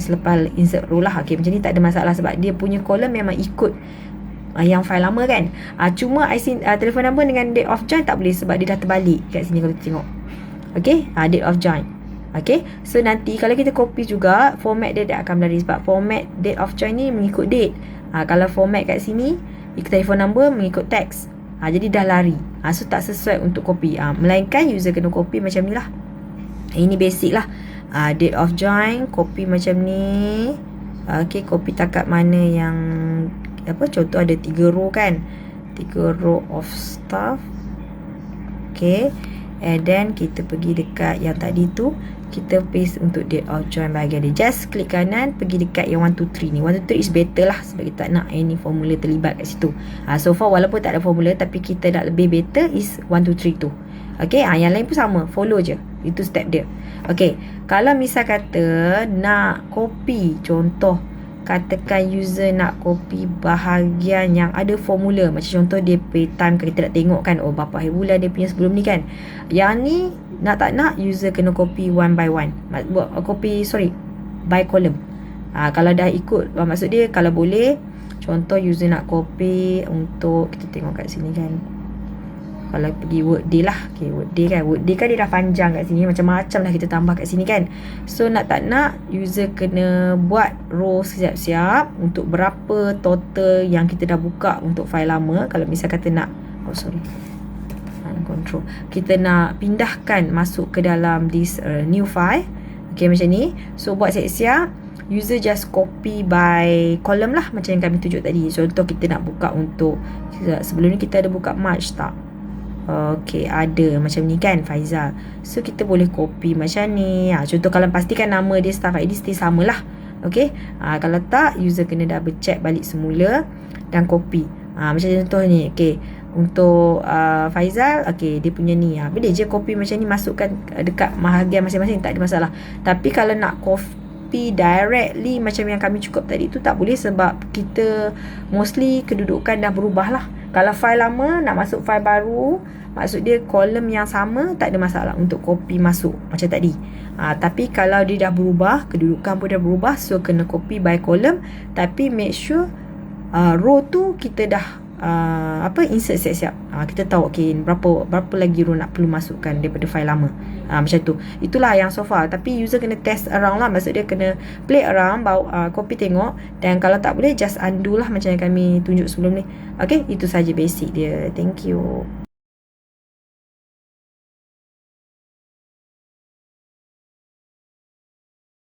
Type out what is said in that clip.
selepas insert row lah. Macam ni tak ada masalah sebab dia punya column memang ikut yang file lama kan. Cuma IC telefon number dengan date of join tak boleh sebab dia dah terbalik kat sini kalau kita tengok. Date of join. So nanti kalau kita copy juga, format dia tak akan berlari sebab format date of join ni mengikut date. Kalau format kat sini ikut telefon number mengikut teks. Jadi dah lari. So tak sesuai untuk copy. Melainkan user kena copy macam ni lah. Ini basic lah. Date of join, copy macam ni. Copy takat mana yang contoh ada 3 row kan. 3 row of stuff. And then kita pergi dekat yang tadi tu, kita paste untuk date of join bahagian dia. Just klik kanan, pergi dekat yang 1, 2, 3 ni. 1, 2, 3 is better lah sebab kita tak nak any formula terlibat kat situ. So far walaupun tak ada formula, tapi kita nak lebih better is 1, 2, 3 tu. Yang lain pun sama, follow je. Itu step dia. Kalau misal kata nak copy, contoh katakan user nak copy bahagian yang ada formula, macam contoh dia pay time, kita nak tengok kan, berapa hari bulan dia punya sebelum ni kan. Yang ni nak tak nak user kena copy one by one, by column. Kalau dah ikut, maksud dia kalau boleh, contoh user nak copy untuk, kita tengok kat sini kan, kalau pergi Workday lah. Workday kan dia dah panjang kat sini, macam-macam dah kita tambah kat sini kan. So nak tak nak user kena buat row siap-siap untuk berapa total yang kita dah buka untuk file lama. Kalau misal kata nak control, kita nak pindahkan masuk ke dalam this new file. Macam ni. So buat siap-siap, user just copy by column lah, macam yang kami tunjuk tadi. Contoh kita nak buka untuk, sebelum ni kita ada buka March tak? Ada macam ni kan, Faizal. So kita boleh copy macam ni. Contoh kalau pastikan nama dia, staff ID stay sama lah. Kalau tak, user kena double check balik semula dan copy. Macam contoh ni. Untuk Faizal, dia punya ni. Boleh je copy macam ni, masukkan dekat bahagian masing-masing, tak ada masalah. Tapi kalau nak copy directly macam yang kami cukup tadi tu, tak boleh sebab kita mostly kedudukan dah berubah lah. Kalau file lama nak masuk file baru, maksud dia kolom yang sama, tak ada masalah untuk copy masuk macam tadi. Tapi kalau dia dah berubah, kedudukan pun dah berubah, so kena copy by column. Tapi make sure row tu kita dah insert siap-siap. Kita tahu berapa lagi row nak perlu masukkan daripada file lama. Macam tu. Itulah yang so far. Tapi user kena test around lah. Maksud dia kena play around, bawa copy tengok. Dan kalau tak boleh, just undo lah macam yang kami tunjuk sebelum ni. Itu saja basic dia. Thank you.